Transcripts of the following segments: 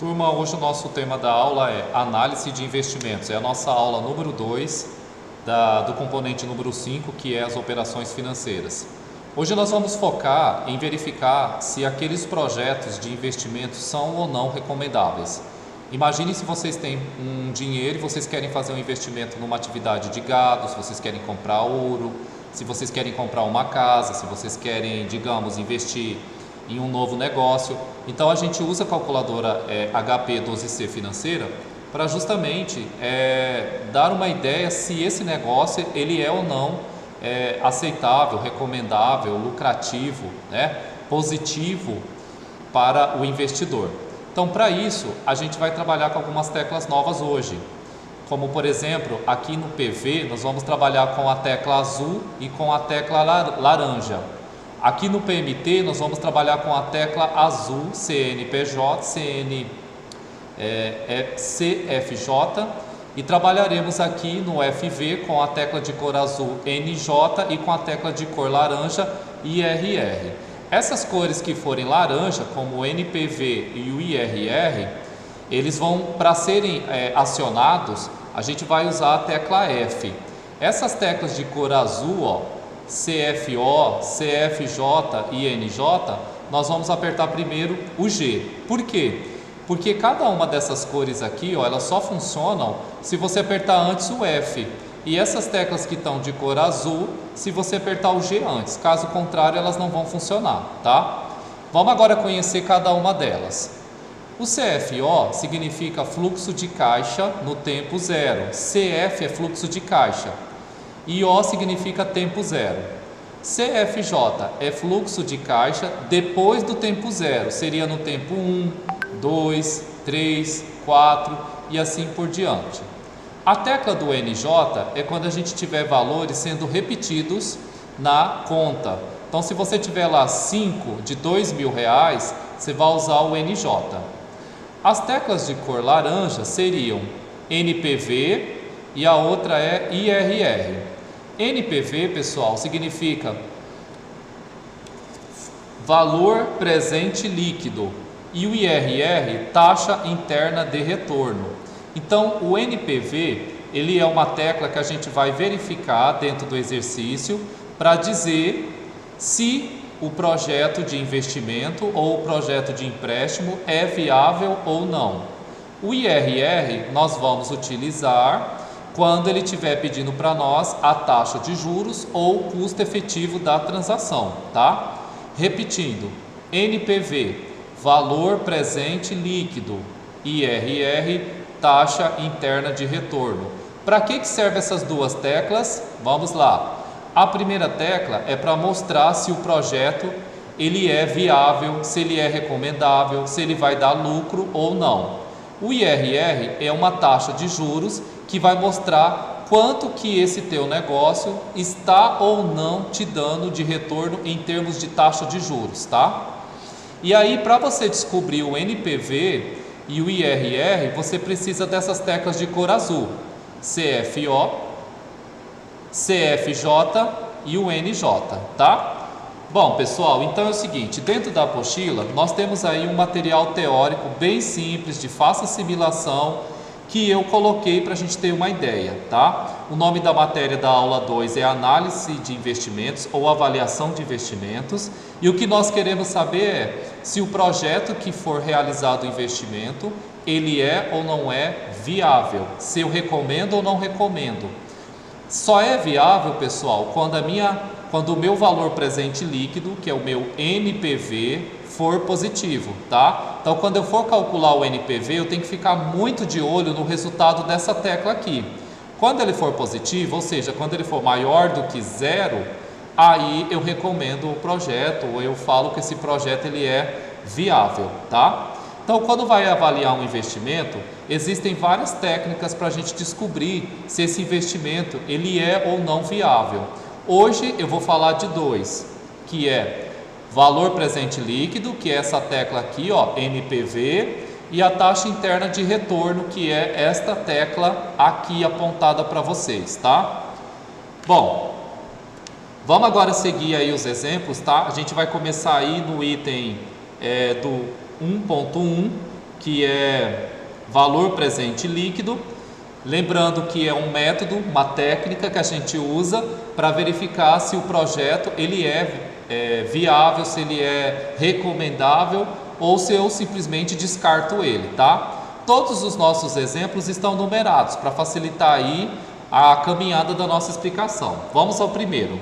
Turma, hoje o nosso tema da aula é análise de investimentos. É a nossa aula número 2 do componente número 5, que é as operações financeiras. Hoje nós vamos focar em verificar se aqueles projetos de investimento são ou não recomendáveis. Imagine se vocês têm um dinheiro e vocês querem fazer um investimento numa atividade de gado, se vocês querem comprar ouro, se vocês querem comprar uma casa, se vocês querem, digamos, investir em um novo negócio. Então a gente usa a calculadora HP 12C financeira para justamente dar uma ideia se esse negócio ele é ou não aceitável, recomendável, lucrativo, né? Positivo para o investidor. Então, para isso, a gente vai trabalhar com algumas teclas novas hoje. Como, por exemplo, aqui no PV, nós vamos trabalhar com a tecla azul e com a tecla laranja. Aqui no PMT, nós vamos trabalhar com a tecla azul, CNPJ, CFJ, e trabalharemos aqui no FV com a tecla de cor azul NJ e com a tecla de cor laranja IRR. Essas cores que forem laranja, como o NPV e o IRR, eles vão, para serem acionados, a gente vai usar a tecla F. Essas teclas de cor azul, ó, CFO, CFJ e NJ, nós vamos apertar primeiro o G. Por quê? Porque cada uma dessas cores aqui, ó, elas só funcionam se você apertar antes o F. E essas teclas que estão de cor azul, se você apertar o G antes. Caso contrário, elas não vão funcionar, tá? Vamos agora conhecer cada uma delas. O CFO significa fluxo de caixa no tempo zero. CF é fluxo de caixa. E O significa tempo zero. CFJ é fluxo de caixa depois do tempo zero. Seria no tempo 1, 2, 3, 4 e assim por diante. A tecla do NJ é quando a gente tiver valores sendo repetidos na conta. Então, se você tiver lá 5 de R$2.000, você vai usar o NJ. As teclas de cor laranja seriam NPV e a outra é IRR. NPV, pessoal, significa valor presente líquido e o IRR, taxa interna de retorno. Então, o NPV, ele é uma tecla que a gente vai verificar dentro do exercício para dizer se o projeto de investimento ou o projeto de empréstimo é viável ou não. O IRR nós vamos utilizar quando ele estiver pedindo para nós a taxa de juros ou o custo efetivo da transação, tá? Repetindo, NPV, valor presente líquido, IRR, taxa interna de retorno. Para que servem essas duas teclas? Vamos lá. A primeira tecla é para mostrar se o projeto ele é viável, se ele é recomendável, se ele vai dar lucro ou não. O IRR é uma taxa de juros que vai mostrar quanto que esse teu negócio está ou não te dando de retorno em termos de taxa de juros, tá? E aí, para você descobrir o NPV e o IRR, você precisa dessas teclas de cor azul, CFO, CFJ e o NJ, tá? Bom, pessoal, então é o seguinte, dentro da apostila nós temos aí um material teórico bem simples, de fácil assimilação, que eu coloquei para a gente ter uma ideia, tá? O nome da matéria da aula 2 é Análise de Investimentos ou Avaliação de Investimentos, e o que nós queremos saber é se o projeto que for realizado o investimento, ele é ou não é viável, se eu recomendo ou não recomendo. Só é viável, pessoal, quando o meu valor presente líquido, que é o meu NPV, for positivo, tá? Então, quando eu for calcular o NPV, eu tenho que ficar muito de olho no resultado dessa tecla aqui. Quando ele for positivo, ou seja, quando ele for maior do que zero, aí eu recomendo o projeto, ou eu falo que esse projeto ele é viável, tá? Então, quando vai avaliar um investimento, existem várias técnicas para a gente descobrir se esse investimento ele é ou não viável. Hoje eu vou falar de dois, que é valor presente líquido, que é essa tecla aqui, ó, NPV, e a taxa interna de retorno, que é esta tecla aqui apontada para vocês, tá? Bom, vamos agora seguir aí os exemplos, tá? A gente vai começar aí no item do 1.1 que é valor presente líquido. Lembrando que é um método, uma técnica que a gente usa para verificar se o projeto ele é viável, se ele é recomendável ou se eu simplesmente descarto ele, tá? Todos os nossos exemplos estão numerados para facilitar aí a caminhada da nossa explicação. Vamos ao primeiro.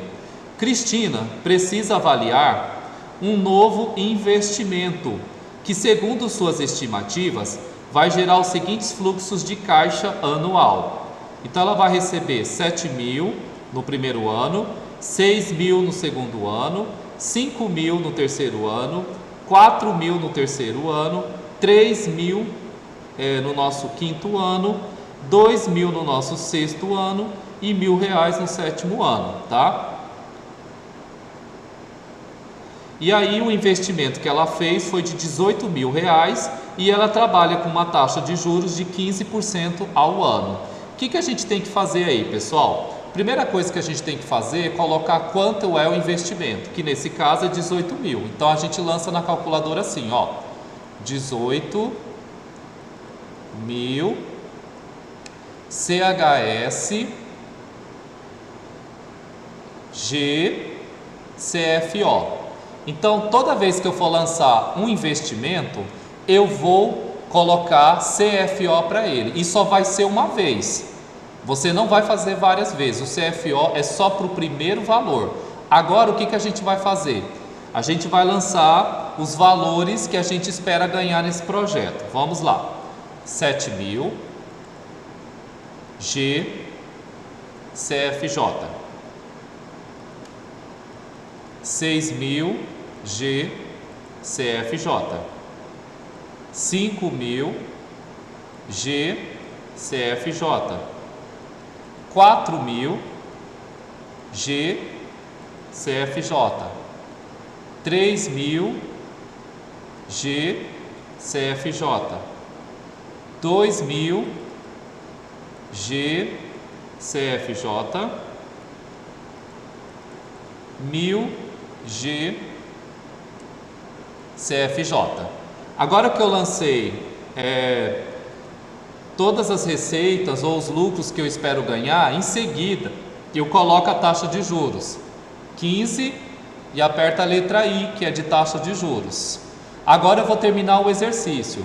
Cristina precisa avaliar um novo investimento que, segundo suas estimativas, vai gerar os seguintes fluxos de caixa anual. Então ela vai receber 7.000 no primeiro ano, 6.000 no segundo ano, 5.000 no terceiro ano, 4.000 no terceiro ano, 3.000 no nosso quinto ano, 2.000 no nosso sexto ano e R$1.000 no sétimo ano, tá? E aí o investimento que ela fez foi de R$18.000 e ela trabalha com uma taxa de juros de 15% ao ano. O que a gente tem que fazer aí, pessoal? Primeira coisa que a gente tem que fazer é colocar quanto é o investimento, que nesse caso é 18.000. Então a gente lança na calculadora assim, ó, 18.000 CHS G CFO. Então, toda vez que eu for lançar um investimento, eu vou colocar CFO para ele. E só vai ser uma vez. Você não vai fazer várias vezes. O CFO é só para o primeiro valor. Agora, o que a gente vai fazer? A gente vai lançar os valores que a gente espera ganhar nesse projeto. Vamos lá. 7.000 G CFJ. 6.000 G CFJ, 5.000 G CFJ, 4.000 G CFJ, 3.000 G CFJ, 2.000 G CFJ, 1.000 G CFJ. Agora que eu lancei todas as receitas ou os lucros que eu espero ganhar, em seguida eu coloco a taxa de juros 15 e aperto a letra I, que é de taxa de juros. Agora eu vou terminar o exercício.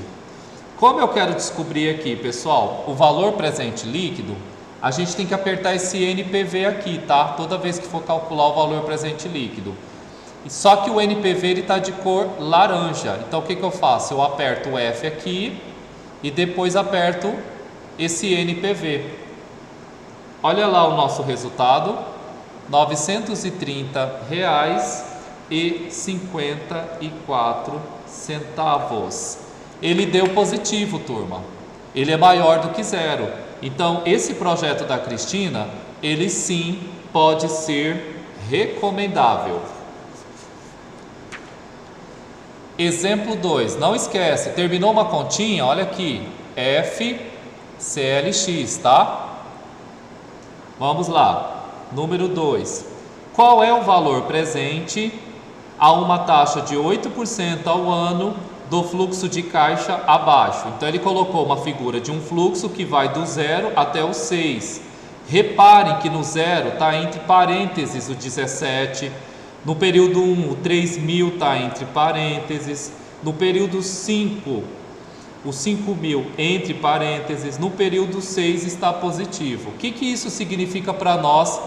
Como eu quero descobrir aqui, pessoal, o valor presente líquido, a gente tem que apertar esse NPV aqui, tá? Toda vez que for calcular o valor presente líquido. Só que o NPV está de cor laranja. Então o que eu faço? Eu aperto o F aqui e depois aperto esse NPV. Olha lá o nosso resultado, R$ 930,54. Ele deu positivo, turma. Ele é maior do que zero. Então esse projeto da Cristina, ele sim pode ser recomendável. Exemplo 2, não esquece, terminou uma continha, olha aqui, FCLX, tá? Vamos lá, número 2. Qual é o valor presente a uma taxa de 8% ao ano do fluxo de caixa abaixo? Então ele colocou uma figura de um fluxo que vai do 0 até o 6. Reparem que no 0 está entre parênteses o 17. No período 1, o 3.000 está entre parênteses. No período 5, o 5.000 entre parênteses. No período 6 está positivo. O que isso significa para nós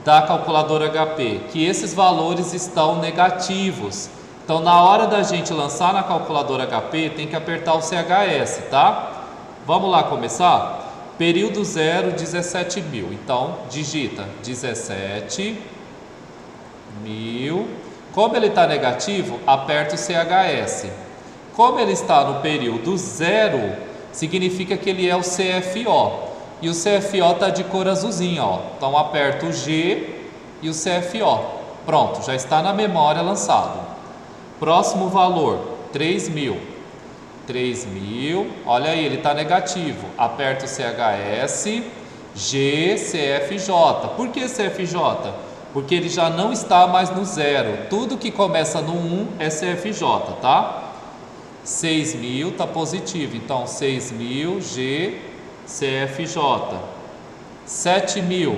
da calculadora HP? Que esses valores estão negativos. Então, na hora da gente lançar na calculadora HP, tem que apertar o CHS, tá? Vamos lá começar? Período 0, 17.000. Então, digita 17.000. Como ele está negativo, aperta o CHS. Como ele está no período 0, significa que ele é o CFO. E o CFO está de cor azulzinha, ó. Então aperto o G e o CFO. Pronto, já está na memória lançado. Próximo valor, 3.000. 3.000, olha aí, ele está negativo. Aperto o CHS, G, CFJ. Por que CFJ? Porque ele já não está mais no 0. Tudo que começa no 1 é CFJ, tá? 6.000 está positivo, então 6.000 GCFJ. 7.000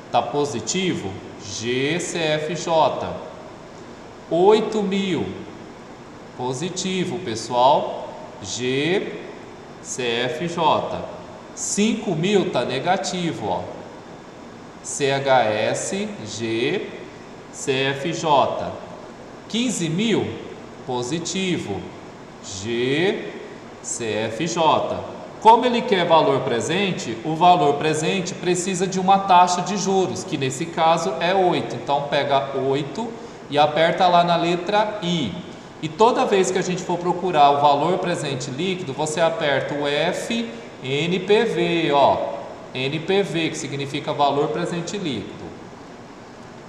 está positivo, GCFJ. 8.000 positivo, pessoal, GCFJ. 5.000 está negativo, ó, CHS, GCFJ. 15.000 positivo, GCFJ. Como ele quer valor presente, o valor presente precisa de uma taxa de juros, que nesse caso é 8. Então pega 8 e aperta lá na letra I. E toda vez que a gente for procurar o valor presente líquido, você aperta o F, NPV, ó, NPV, que significa valor presente líquido.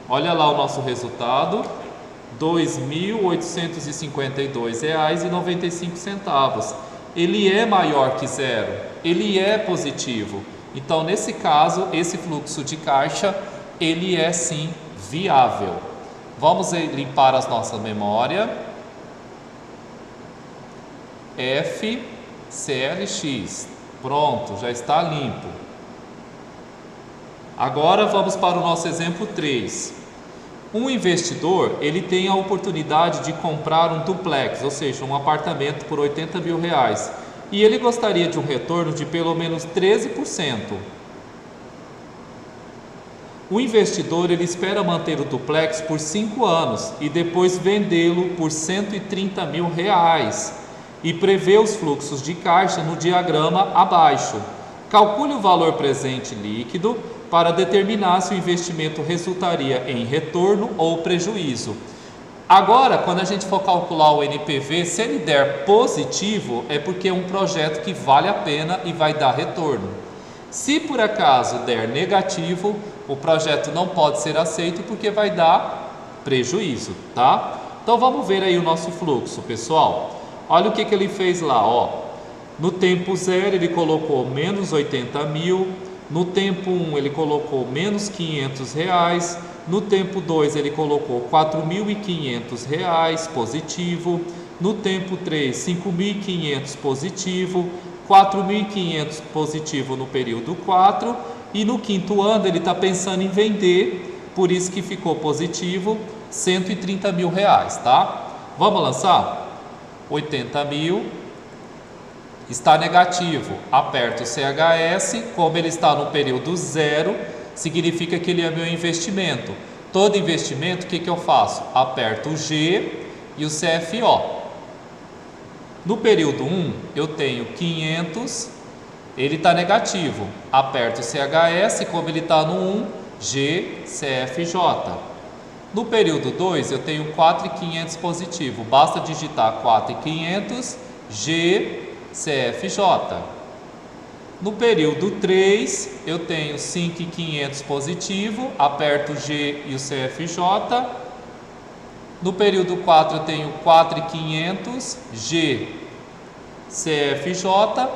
Olha lá o nosso resultado, R$ 2.852,95. Ele é maior que zero, ele é positivo. Então, nesse caso, esse fluxo de caixa, ele é sim viável. Vamos limpar a nossa memória. FCLX. Pronto, já está limpo. Agora vamos para o nosso exemplo 3. Um investidor, ele tem a oportunidade de comprar um duplex, ou seja, um apartamento por R$ 80.000, e ele gostaria de um retorno de pelo menos 13%. O investidor, ele espera manter o duplex por 5 anos e depois vendê-lo por R$ 130.000 e prevê os fluxos de caixa no diagrama abaixo. Calcule o valor presente líquido para determinar se o investimento resultaria em retorno ou prejuízo. Agora, quando a gente for calcular o NPV, se ele der positivo, é porque é um projeto que vale a pena e vai dar retorno. Se por acaso der negativo, o projeto não pode ser aceito porque vai dar prejuízo, tá? Então vamos ver aí o nosso fluxo, pessoal. Olha o que ele fez lá, ó. No tempo 0 ele colocou menos 80.000, no tempo 1 ele colocou menos R$500, no tempo 2 ele colocou R$4.500 positivo, no tempo 3 R$5.500 positivo, R$4.500 positivo no período 4 e no quinto ano ele está pensando em vender, por isso que ficou positivo R$130.000, tá? Vamos lançar? 80.000 está negativo, aperto o CHS, como ele está no período 0, significa que ele é meu investimento. Todo investimento, o que eu faço? Aperto o G e o CFO. No período 1, eu tenho 500, ele está negativo, aperto o CHS, como ele está no 1, G, CFJ. No período 2, eu tenho 4.500 positivo, basta digitar 4.500, G, CFJ. No período 3, eu tenho 5.500 positivo, aperto o G e o CFJ. No período 4, eu tenho 4.500, G, CFJ.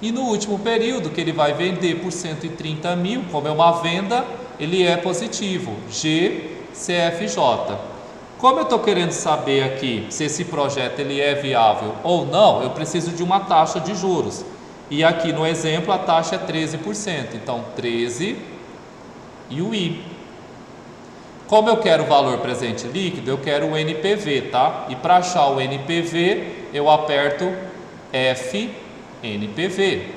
E no último período, que ele vai vender por 130.000, como é uma venda, ele é positivo, G, CFJ. Como eu estou querendo saber aqui se esse projeto ele é viável ou não, eu preciso de uma taxa de juros. E aqui no exemplo a taxa é 13%, então 13 e o I. Como eu quero o valor presente líquido, eu quero o NPV, tá? E para achar o NPV, eu aperto F, NPV.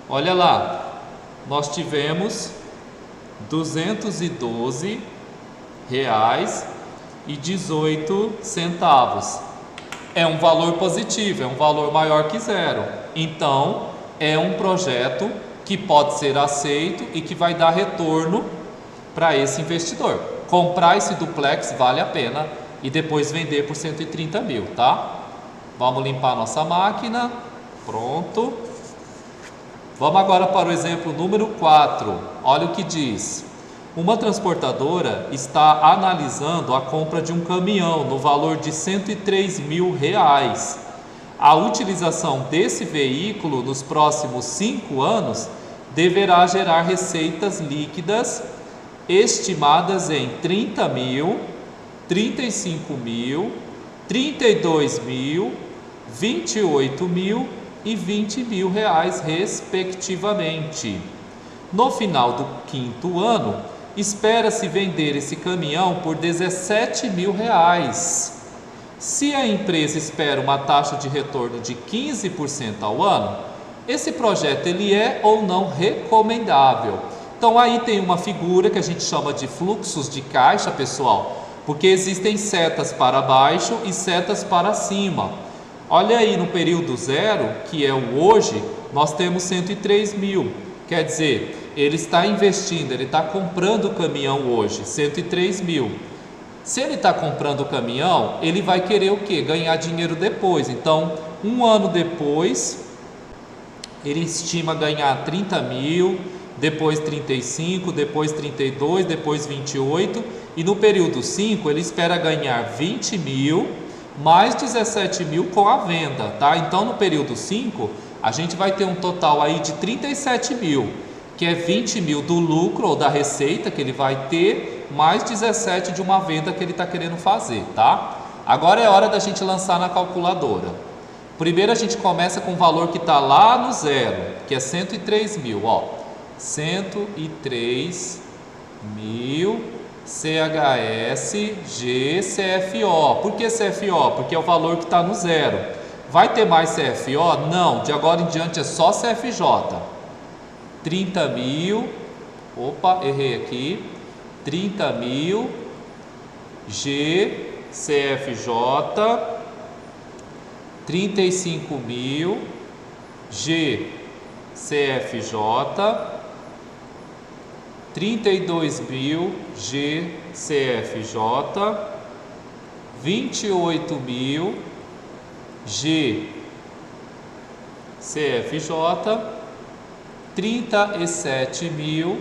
Olha lá, nós tivemos R$212,18. É um valor positivo, é um valor maior que zero. Então, é um projeto que pode ser aceito e que vai dar retorno para esse investidor. Comprar esse duplex vale a pena e depois vender por 130.000, tá? Vamos limpar a nossa máquina. Pronto. Vamos agora para o exemplo número 4. Olha o que diz. Uma transportadora está analisando a compra de um caminhão no valor de R$103.000. A utilização desse veículo nos próximos 5 anos deverá gerar receitas líquidas estimadas em 30.000, 35.000, 32.000, 28 mil e 20 mil reais, respectivamente. No final do quinto ano, espera-se vender esse caminhão por 17 mil reais. Se a empresa espera uma taxa de retorno de 15% ao ano, esse projeto ele é ou não recomendável. Então aí tem uma figura que a gente chama de fluxos de caixa, pessoal, porque existem setas para baixo e setas para cima. Olha aí no período zero, que é o hoje, nós temos 103 mil. Quer dizer, ele está investindo, ele está comprando o caminhão hoje, 103 mil. Se ele está comprando o caminhão, ele vai querer o quê? Ganhar dinheiro depois. Então, um ano depois, ele estima ganhar 30 mil, depois 35, depois 32, depois 28. E no período 5, ele espera ganhar 20 mil, mais 17 mil com a venda, tá? Então, no período 5, a gente vai ter um total aí de 37 mil, que é 20 mil do lucro ou da receita que ele vai ter, mais 17 de uma venda que ele está querendo fazer, tá? Agora é hora da gente lançar na calculadora. Primeiro a gente começa com o valor que está lá no zero, que é 103 mil, ó. 103 mil CHS GCFO. Por que CFO? Porque é o valor que está no zero. Vai ter mais CFO? Não, de agora em diante é só CFJ. 30 mil, opa, errei aqui, 30 mil GCFJ, 35 mil GCFJ, 32 mil GCFJ, 28 mil GCFJ, 37 mil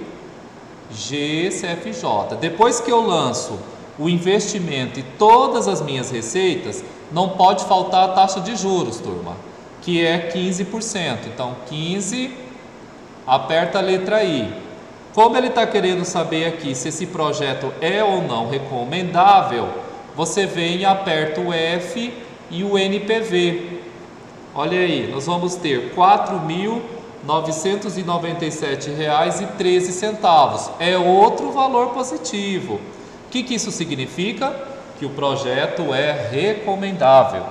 GCFJ. Depois que eu lanço o investimento e todas as minhas receitas, não pode faltar a taxa de juros, turma, que é 15%. Então, 15, aperta a letra I. Como ele está querendo saber aqui se esse projeto é ou não recomendável, você vem e aperta o F e o NPV. Olha aí, nós vamos ter R$ 4.997,13. É outro valor positivo. O que isso significa? Que o projeto é recomendável.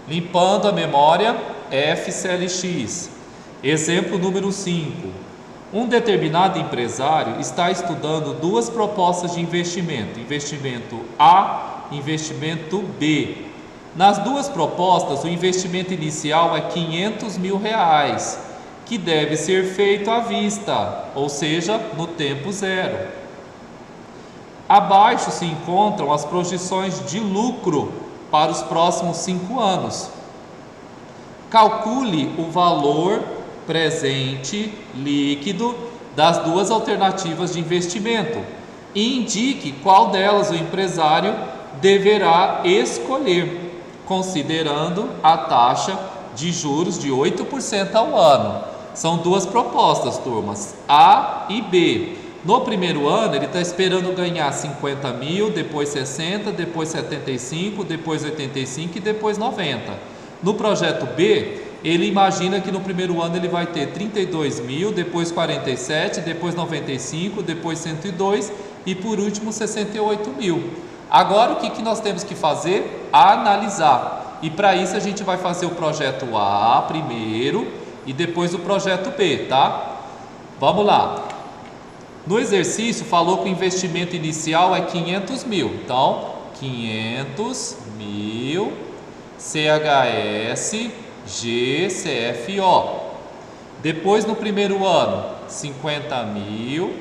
Limpando a memória, FCLX. Exemplo número 5. Um determinado empresário está estudando duas propostas de investimento, investimento A e investimento B. Nas duas propostas, o investimento inicial é 500 mil reais, que deve ser feito à vista, ou seja, no tempo zero. Abaixo se encontram as projeções de lucro para os próximos 5 anos. Calcule o valor presente líquido das duas alternativas de investimento e indique qual delas o empresário deverá escolher, considerando a taxa de juros de 8% ao ano. São duas propostas, turmas, A e B. No primeiro ano, ele está esperando ganhar 50 mil, depois 60, depois 75, depois 85 e depois 90. No projeto B, ele imagina que no primeiro ano ele vai ter 32 mil, depois 47, depois 95, depois 102 e por último 68 mil. Agora o que nós temos que fazer? Analisar. E para isso a gente vai fazer o projeto A primeiro e depois o projeto B, tá? Vamos lá. No exercício falou que o investimento inicial é 500 mil. Então, 500 mil CHS GCFO. Depois no primeiro ano, 50 mil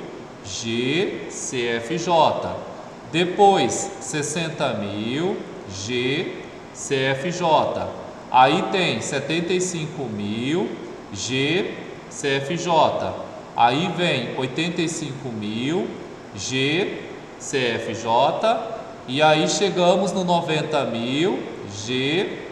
GCFJ. Depois 60 mil GCFJ. Aí tem 75 mil GCFJ. Aí vem 85 mil GCFJ. E aí chegamos no 90 mil GCFJ.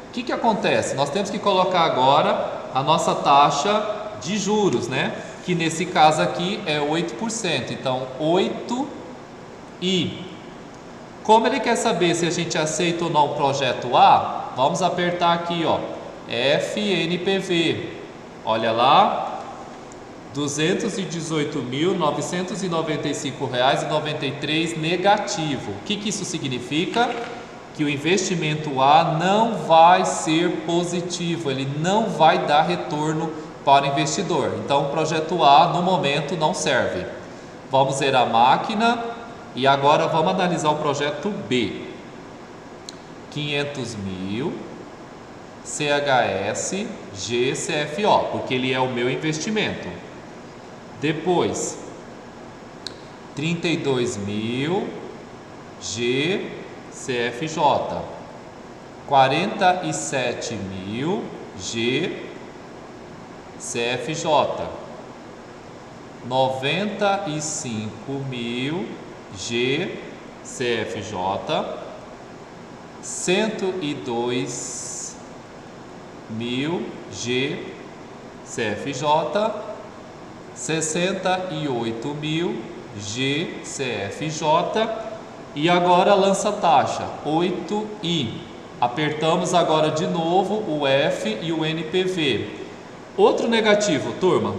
O que acontece? Nós temos que colocar agora a nossa taxa de juros, né? que nesse caso aqui é 8%. Então, 8I. Como ele quer saber se a gente aceita ou não o projeto A, vamos apertar aqui, ó, FNPV. Olha lá, R$ 218.995,93 negativo. O que isso significa? Que o investimento A não vai ser positivo, ele não vai dar retorno para o investidor. Então, o projeto A, no momento, não serve. Vamos ver a máquina e agora vamos analisar o projeto B. 500 mil, CHS, GCFO, porque ele é o meu investimento. Depois, 32 mil, GCFJ, 47 mil, GCFJ, 95 mil, GCFJ, 102 mil, GCFJ, 68 mil, GCFJ, e agora lança taxa, 8I. Apertamos agora de novo o F e o NPV. Outro negativo, turma, R$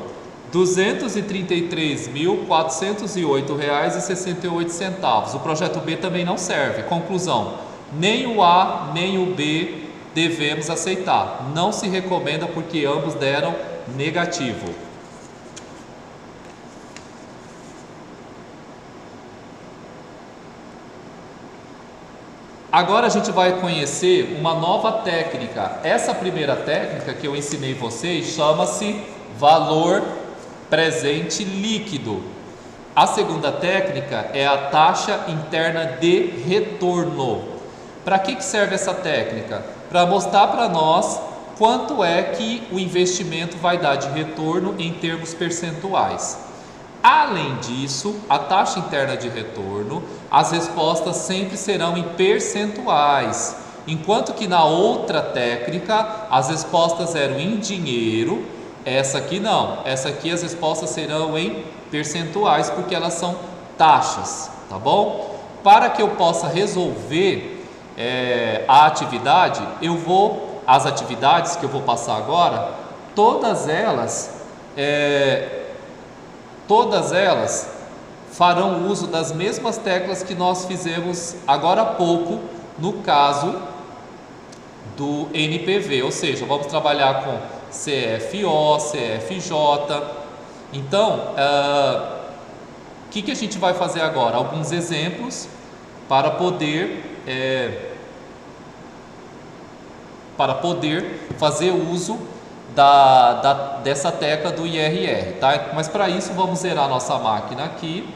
233.408,68. O projeto B também não serve. Conclusão, nem o A nem o B devemos aceitar. Não se recomenda porque ambos deram negativo. Agora a gente vai conhecer uma nova técnica. Essa primeira técnica que eu ensinei vocês chama-se valor presente líquido. A segunda técnica é a taxa interna de retorno. Para que serve essa técnica? Para mostrar para nós quanto é que o investimento vai dar de retorno em termos percentuais. Além disso, a taxa interna de retorno, as respostas sempre serão em percentuais, enquanto que na outra técnica as respostas eram em dinheiro. Essa aqui não, essa aqui as respostas serão em percentuais porque elas são taxas, tá bom? Para que eu possa resolver a atividade, as atividades que eu vou passar agora, todas elas farão uso das mesmas teclas que nós fizemos agora há pouco no caso do NPV, ou seja, vamos trabalhar com CFO, CFJ. Então, o que a gente vai fazer agora? Alguns exemplos para poder fazer uso dessa tecla do IRR, tá? Mas para isso vamos zerar a nossa máquina aqui.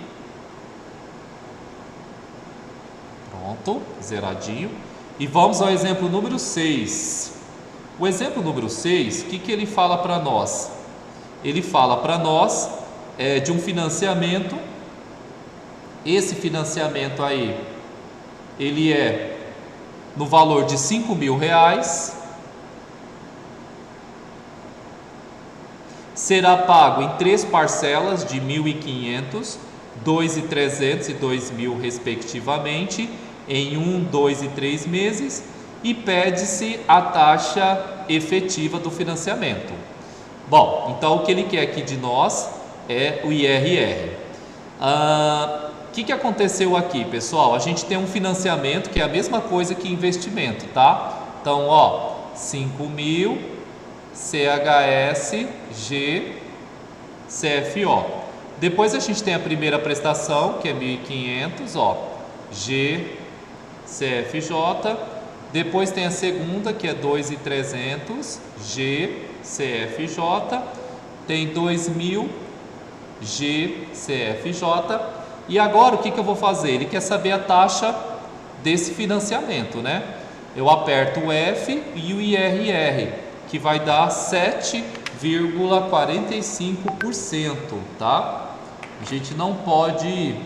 Pronto, zeradinho. E vamos ao exemplo número 6. O exemplo número 6, o que ele fala para nós? Ele fala para nós de um financiamento. Esse financiamento aí, ele é no valor de R$5.000. Será pago em 3 parcelas de 1.500, 2.300 e 2.000 respectivamente, em 1, 2 e 3 meses, e pede-se a taxa efetiva do financiamento. Bom, então o que ele quer aqui de nós é o IRR. O que aconteceu aqui, pessoal? A gente tem um financiamento que é a mesma coisa que investimento, tá? Então, ó, 5.000, CHS, G, CFO. Depois a gente tem a primeira prestação, que é 1.500, ó, G, CFJ. Depois tem a segunda, que é 2.300, G, CFJ. Tem 2.000, G, CFJ. E agora o que eu vou fazer? Ele quer saber a taxa desse financiamento, né? Eu aperto o F e o IRR, que vai dar 7,45%, tá? A gente não pode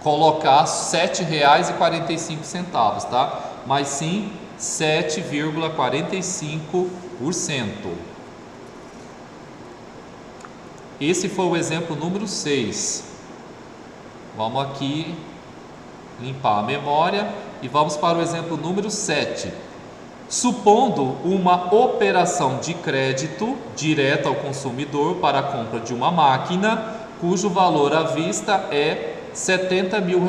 colocar R$ 7,45, tá? Mas sim 7,45%. Esse foi o exemplo número 6. Vamos aqui limpar a memória e vamos para o exemplo número 7. Supondo uma operação de crédito direta ao consumidor para a compra de uma máquina, cujo valor à vista é R$70 mil.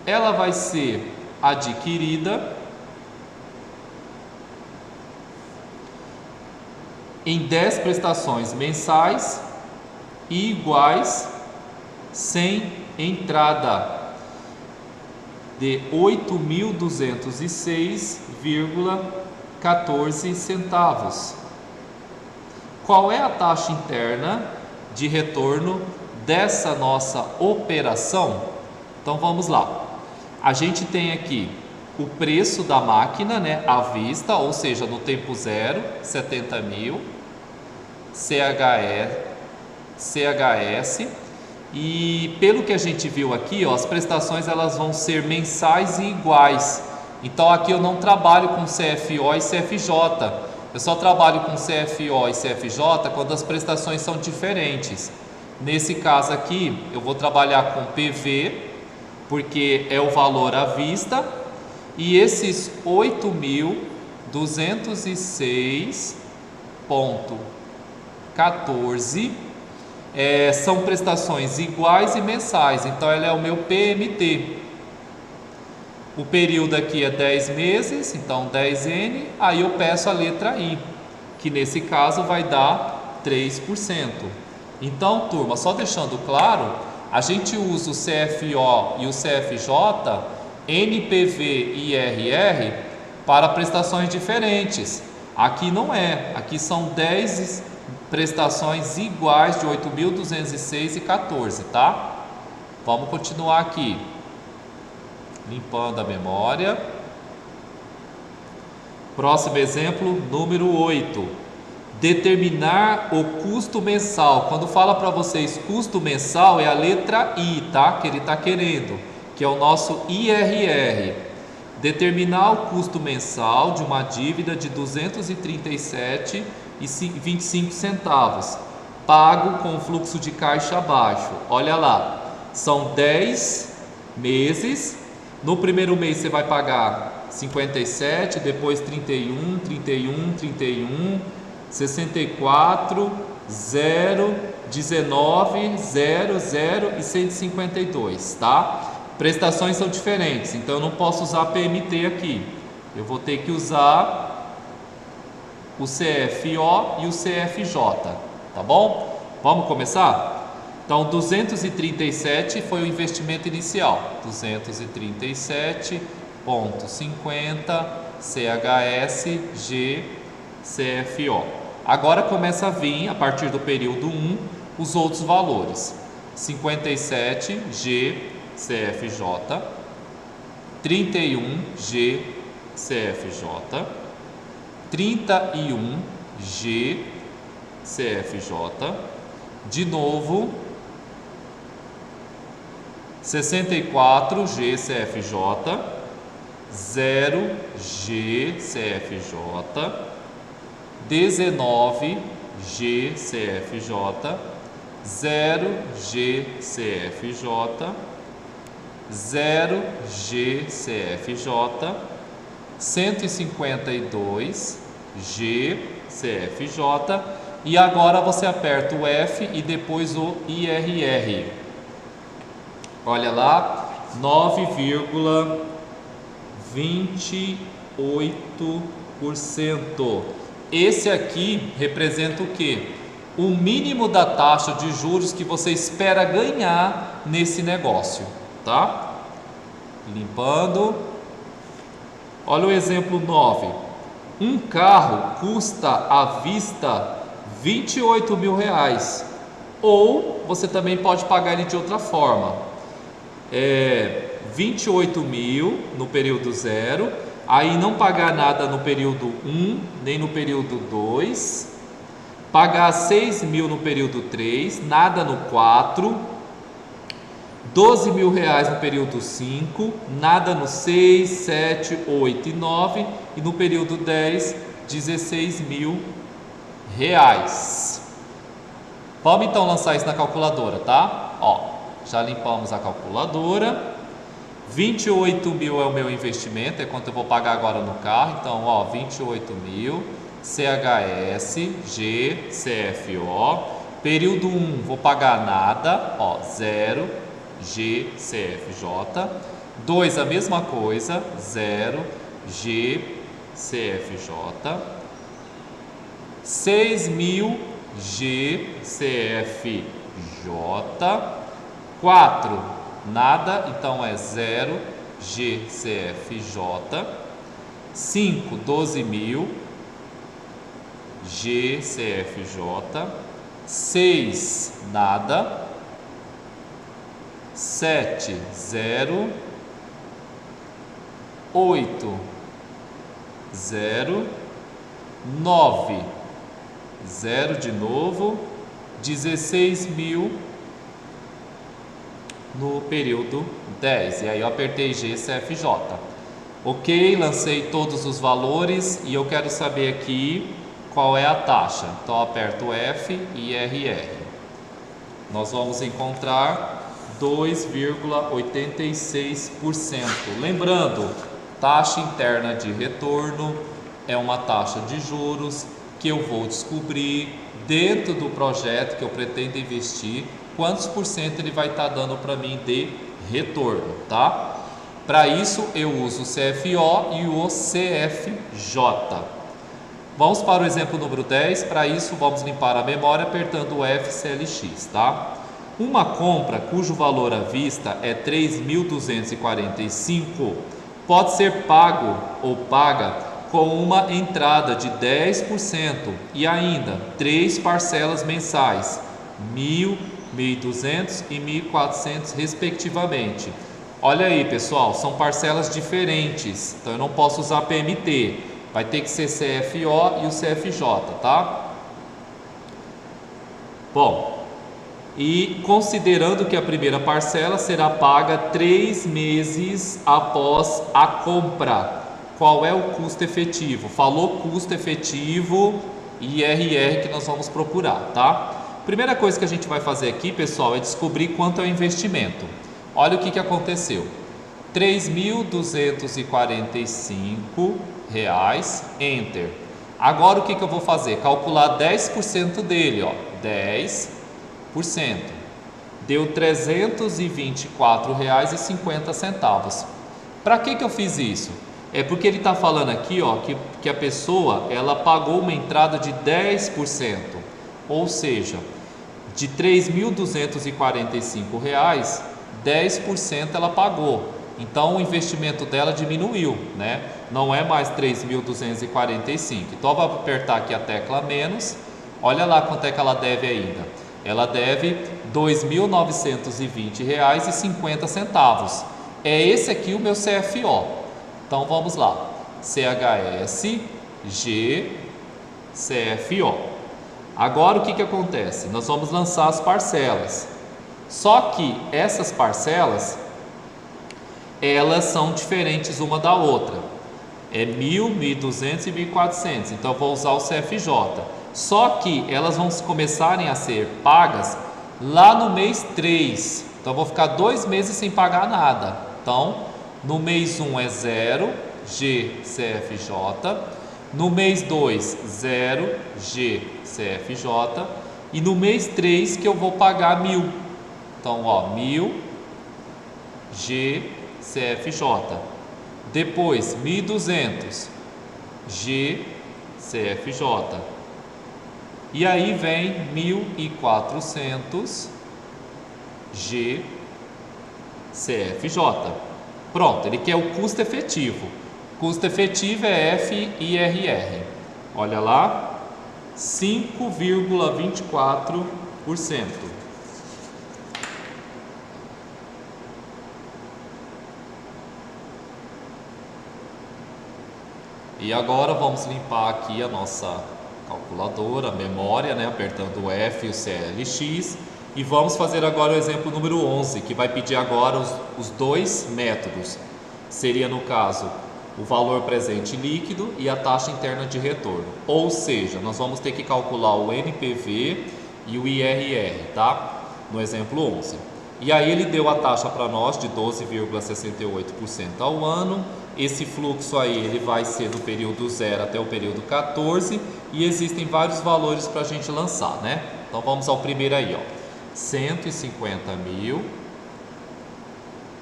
Ela vai ser adquirida em 10 prestações mensais e iguais, sem entrada de R$ 8.206,14 centavos. Qual é a taxa interna de retorno dessa nossa operação? Então vamos lá. A gente tem aqui o preço da máquina, né, à vista, ou seja, no tempo zero, 70 mil, CHS, e pelo que a gente viu aqui, ó, as prestações elas vão ser mensais e iguais. Então aqui eu não trabalho com CFO e CFJ, eu só trabalho com CFO e CFJ quando as prestações são diferentes. Nesse caso aqui eu vou trabalhar com PV, porque é o valor à vista, e esses 8.206,14 são prestações iguais e mensais, então ela é o meu PMT. O período aqui é 10 meses, então 10N, aí eu peço a letra I, que nesse caso vai dar 3%. Então, turma, só deixando claro, a gente usa o CFO e o CFJ, NPV e IRR para prestações diferentes. Aqui não é, aqui são 10 prestações iguais de 8.206,14, tá? Vamos continuar aqui, limpando a memória. Próximo exemplo, número 8. Determinar o custo mensal. Quando fala para vocês custo mensal, é a letra I, tá? Que ele está querendo, que é o nosso IRR. Determinar o custo mensal de uma dívida de R$ 237,25 centavos, pago com fluxo de caixa baixo. Olha lá, são 10 meses. No primeiro mês você vai pagar 57, depois 31, 31, 31, 64, 0, 19, 0, 0 e 152, tá? Prestações são diferentes, então eu não posso usar PMT aqui. Eu vou ter que usar o CFO e o CFJ, tá bom? Vamos começar? Então, 237 foi o investimento inicial. 237,50 CHSG CFO. Agora começa a vir, a partir do período 1, os outros valores. 57G CFJ, 31G CFJ, 31G CFJ, de novo 64G CFJ, 0G CFJ, 19G CFJ, 0G CFJ, 0G CFJ, 152G CFJ, e agora você aperta o F e depois o IRR. Olha lá, 9,28%. Esse aqui representa o quê? O mínimo da taxa de juros que você espera ganhar nesse negócio, tá? Limpando. Olha o exemplo 9. Um carro custa à vista R$28 mil, ou você também pode pagar ele de outra forma. 28 mil no período 0, aí não pagar nada no período 1, nem no período 2, pagar 6 mil no período 3, nada no 4, 12 mil reais no período 5, nada no 6, 7, 8 e 9, e no período 10, 16 mil reais. Vamos então lançar isso na calculadora, tá? Ó, já limpamos a calculadora. 28 mil é o meu investimento, é quanto eu vou pagar agora no carro. Então, ó, 28 mil, CHS, G, CFO. Período 1, vou pagar nada, ó, 0, G, CFJ. 2, a mesma coisa, 0, G, CFJ. 6 mil, G, CFJ. 4, nada, então é 0, G, CFJ. 5, 12 mil, G, CFJ. 6, nada. 7, 0. 8, 0. 9, 0 de novo. 16 mil no período 10. E aí eu apertei G, CFJ. Ok, lancei todos os valores e eu quero saber aqui qual é a taxa. Então eu aperto F e RR. Nós vamos encontrar 2,86%. Lembrando, taxa interna de retorno é uma taxa de juros que eu vou descobrir dentro do projeto que eu pretendo investir, quantos por cento ele vai estar dando para mim de retorno, tá? Para isso eu uso o CFO e o CFJ. Vamos para o exemplo número 10. Para isso vamos limpar a memória apertando o FCLX, tá? Uma compra cujo valor à vista é 3.245 pode ser pago ou paga com uma entrada de 10% e ainda 3 parcelas mensais, 1.000, 1.200 e 1.400 respectivamente. Olha aí, pessoal, são parcelas diferentes, então eu não posso usar PMT, vai ter que ser CFO e o CFJ, tá? Bom, e considerando que a primeira parcela será paga 3 meses após a compra, qual é o custo efetivo? Falou custo efetivo e IRR que nós vamos procurar, tá? Primeira coisa que a gente vai fazer aqui, pessoal, é descobrir quanto é o investimento. Olha o que aconteceu. R$ 3.245, enter. Agora o que eu vou fazer? Calcular 10% dele, ó, 10%. Deu R$ 324,50. Para que eu fiz isso? É porque ele está falando aqui, ó, que a pessoa ela pagou uma entrada de 10%, ou seja, de R$ 3.245, 10% ela pagou. Então o investimento dela diminuiu, né? Não é mais 3.245. Então eu vou apertar aqui a tecla menos. Olha lá quanto é que ela deve ainda. Ela deve R$ 2.920,50. É esse aqui o meu CFO. Então vamos lá, CHS, G, CFO. Agora o que acontece? Nós vamos lançar as parcelas. Só que essas parcelas, elas são diferentes uma da outra. É 1.000, 1.200 e 1.400. Então eu vou usar o CFJ. Só que elas vão começarem a ser pagas lá no mês 3. Então eu vou ficar 2 meses sem pagar nada. Então no mês 1 é 0, G, CFJ. No mês 2, 0, G, CFJ. E no mês 3 que eu vou pagar 1.000. Então, ó, 1.000, G, CFJ. Depois, 1.200, G, CFJ. E aí vem 1.400, G, CFJ. Pronto, ele quer o custo efetivo. Custo efetivo é FIRR. Olha lá, 5,24%. E agora vamos limpar aqui a nossa calculadora, a memória, né? Apertando o F e o CLX. E vamos fazer agora o exemplo número 11, que vai pedir agora os dois métodos. Seria, no caso, o valor presente líquido e a taxa interna de retorno. Ou seja, nós vamos ter que calcular o NPV e o IRR, tá? No exemplo 11. E aí ele deu a taxa para nós de 12,68% ao ano. Esse fluxo aí ele vai ser do período 0 até o período 14 e existem vários valores para a gente lançar, né? Então vamos ao primeiro aí, ó. 150 mil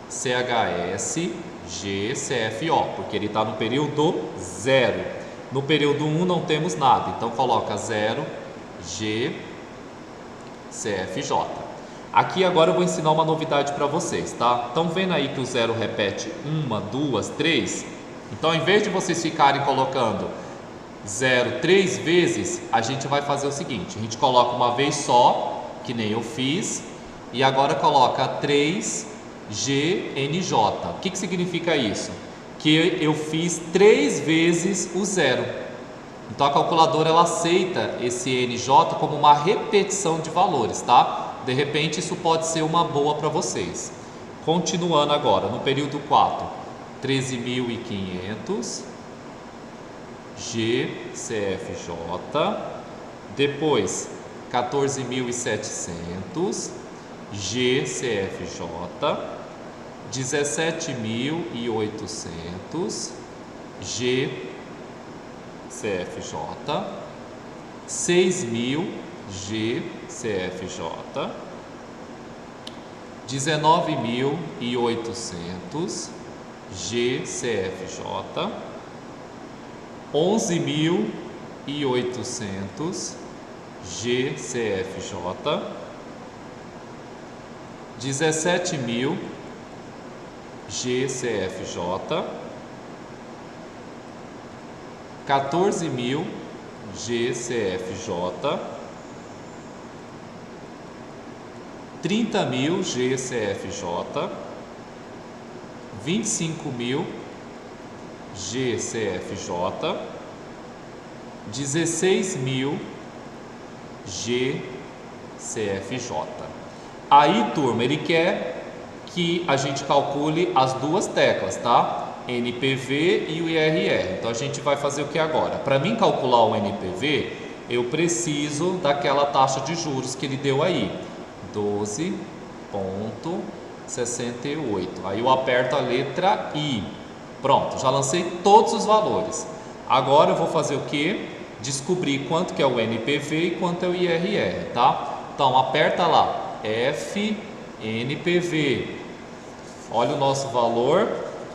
CHS GCFO, porque ele está no período 0. No período 1 não temos nada, então coloca 0 GCFJ. Aqui agora eu vou ensinar uma novidade para vocês, tá? Estão vendo aí que o 0 repete 1, 2, 3? Então, em vez de vocês ficarem colocando 0 3 vezes, a gente vai fazer o seguinte: a gente coloca uma vez só, que nem eu fiz, e agora coloca 3GNJ. O que significa isso? Que eu fiz 3 vezes o 0. Então a calculadora ela aceita esse NJ como uma repetição de valores, tá? De repente isso pode ser uma boa para vocês. Continuando agora, no período 4, 13.500 GCFJ, depois 14.700 GCFJ, 17.800 GCFJ, 6.000 GCFJ, 19.800 GCFJ, 11.800 GCFJ, 17.000 GCFJ, 14.000 GCFJ, 30.000 GCFJ, 25.000 GCFJ, 16.000 GCFJ. Aí, turma, ele quer que a gente calcule as duas teclas, tá? NPV e o IRR. Então a gente vai fazer o que agora? Para mim calcular o NPV, eu preciso daquela taxa de juros que ele deu aí, 12,68. Aí eu aperto a letra I. Pronto, já lancei todos os valores. Agora eu vou fazer o que? Descobrir quanto que é o NPV e quanto é o IRR, tá? Então aperta lá, FNPV. Olha o nosso valor,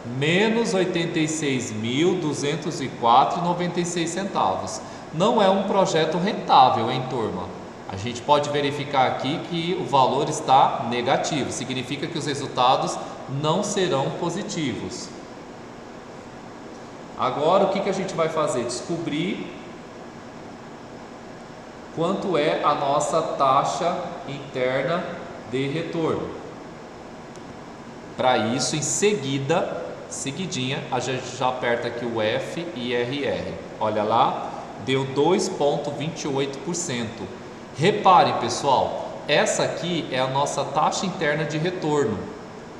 menos 86.204,96 centavos. Não é um projeto rentável, hein, turma? A gente pode verificar aqui que o valor está negativo, significa que os resultados não serão positivos. Agora, o que a gente vai fazer? Descobrir quanto é a nossa taxa interna de retorno. Para isso, em seguidinha, a gente já aperta aqui o F e RR. Olha lá, deu 2,28%. Reparem, pessoal, essa aqui é a nossa taxa interna de retorno,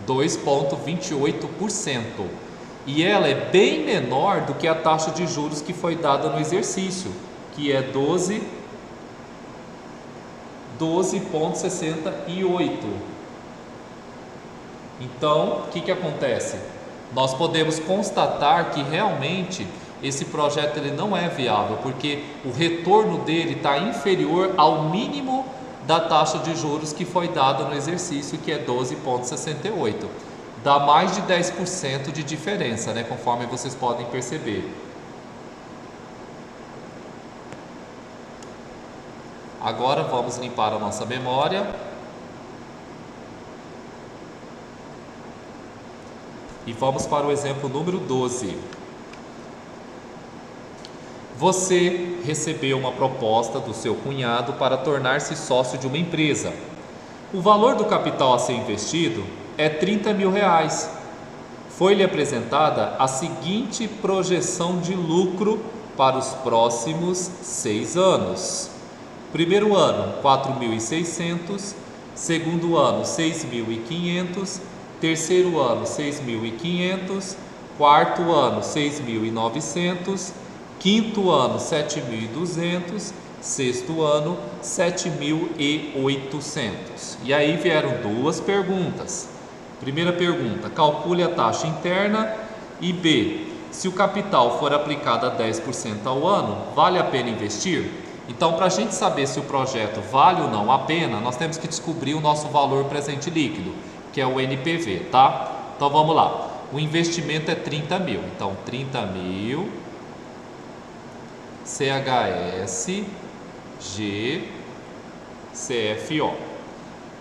2,28%. E ela é bem menor do que a taxa de juros que foi dada no exercício, que é 12,68. Então, o que acontece? Nós podemos constatar que realmente esse projeto ele não é viável, porque o retorno dele está inferior ao mínimo da taxa de juros que foi dada no exercício, que é 12,68. Dá mais de 10% de diferença, né, conforme vocês podem perceber. Agora vamos limpar a nossa memória. E vamos para o exemplo número 12. Você recebeu uma proposta do seu cunhado para tornar-se sócio de uma empresa. O valor do capital a ser investido é R$30.000. Foi-lhe apresentada a seguinte projeção de lucro para os próximos 6 anos. Primeiro ano, 4.600. Segundo ano, 6.500. Terceiro ano, 6.500. Quarto ano, 6.900. Quinto ano, 7.200. sexto ano, 7.800. E aí vieram duas perguntas. Primeira pergunta, calcule a taxa interna. E B, se o capital for aplicado a 10% ao ano, vale a pena investir? Então, para a gente saber se o projeto vale ou não a pena, nós temos que descobrir o nosso valor presente líquido, que é o NPV, tá? Então, vamos lá. O investimento é 30 mil. Então, 30 mil, CHS, G, CFO.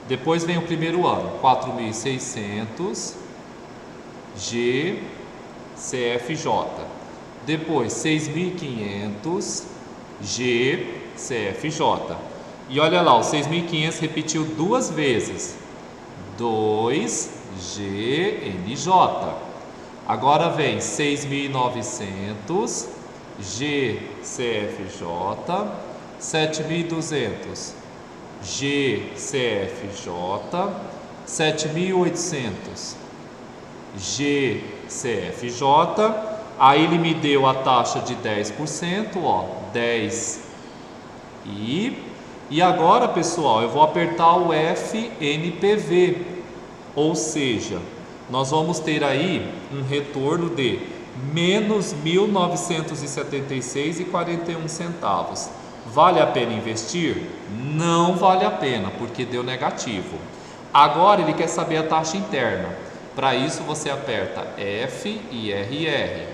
Depois vem o primeiro ano, 4.600, G, CFJ. Depois, 6.500, G, CFJ. E olha lá, o 6.500 repetiu duas vezes. 2, G, NJ. Agora vem 6.900, G, CFJ. 7.200, G, CFJ. 7.800, G, CFJ. Aí ele me deu a taxa de 10%, ó, 10 e agora, pessoal, eu vou apertar o FNPV, ou seja, nós vamos ter aí um retorno de menos 1.976,41. Vale a pena investir? Não vale a pena, porque deu negativo. Agora ele quer saber a taxa interna. Para isso você aperta F e RR.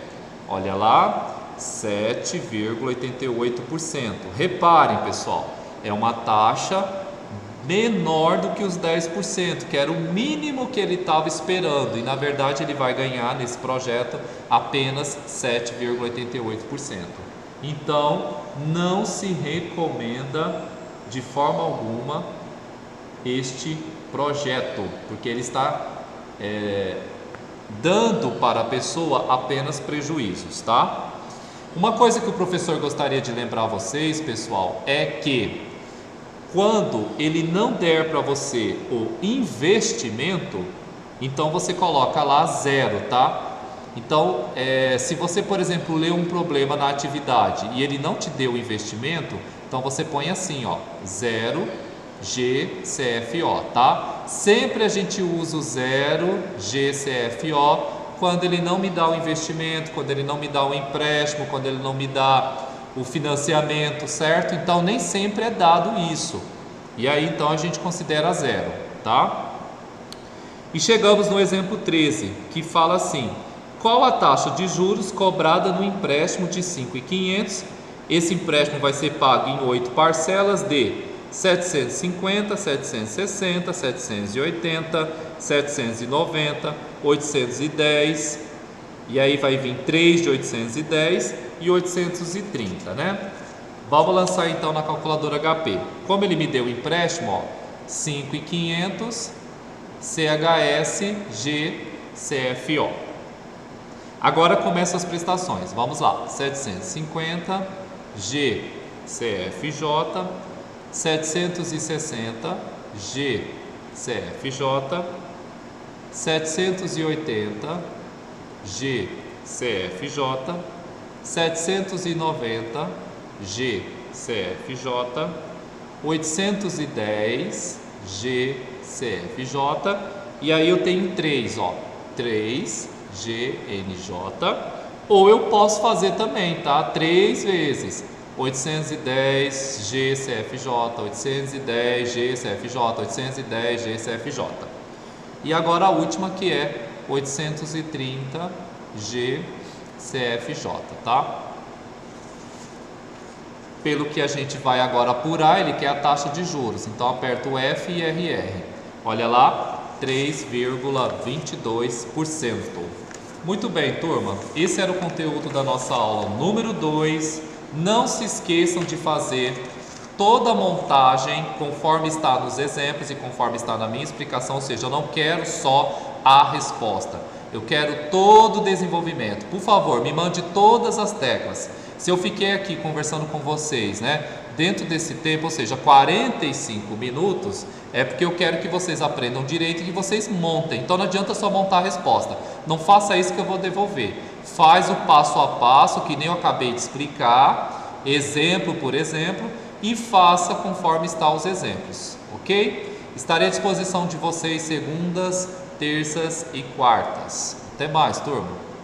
Olha lá, 7,88%. Reparem, pessoal, é uma taxa menor do que os 10%, que era o mínimo que ele estava esperando. E na verdade ele vai ganhar nesse projeto apenas 7,88%. Então não se recomenda de forma alguma este projeto, porque ele está dando para a pessoa apenas prejuízos, tá? Uma coisa que o professor gostaria de lembrar a vocês, pessoal, é que quando ele não der para você o investimento, então você coloca lá 0, tá? Então, se você, por exemplo, lê um problema na atividade e ele não te deu o investimento, então você põe assim, ó, 0 GCFO, tá? Sempre a gente usa o 0 GCFO quando ele não me dá o investimento, quando ele não me dá o empréstimo, quando ele não me dá o financiamento, certo? Então nem sempre é dado isso. E aí então a gente considera 0, tá? E chegamos no exemplo 13, que fala assim: qual a taxa de juros cobrada no empréstimo de 5.500? Esse empréstimo vai ser pago em 8 parcelas de 750, 760, 780, 790, 810, e aí vai vir 3 de 810 e 830, né? Vamos lançar então na calculadora HP. Como ele me deu o empréstimo, ó, 5.500, CHS, G, CFO. Agora começam as prestações. Vamos lá. 750, G, CFJ. 760, G, CFJ. 780, G, CFJ. 790, G, CFJ. 810, G, CFJ. E aí eu tenho 3, ó, 3 GNJ. Ou eu posso fazer também, tá? 3 vezes 810 GCFJ, 810 GCFJ, 810 GCFJ. E agora a última, que é 830 GCFJ, tá? Pelo que a gente vai agora apurar, ele quer a taxa de juros. Então aperto o F e RR. Olha lá, 3,22%. Muito bem, turma. Esse era o conteúdo da nossa aula número 2. Não se esqueçam de fazer toda a montagem conforme está nos exemplos e conforme está na minha explicação. Ou seja, eu não quero só a resposta, eu quero todo o desenvolvimento. Por favor, me mande todas as teclas. Se eu fiquei aqui conversando com vocês, né, dentro desse tempo, ou seja, 45 minutos, é porque eu quero que vocês aprendam direito e que vocês montem. Então não adianta só montar a resposta. Não faça isso que eu vou devolver. Faz o passo a passo, que nem eu acabei de explicar, exemplo por exemplo, e faça conforme está os exemplos, ok? Estarei à disposição de vocês segundas, terças e quartas. Até mais, turma!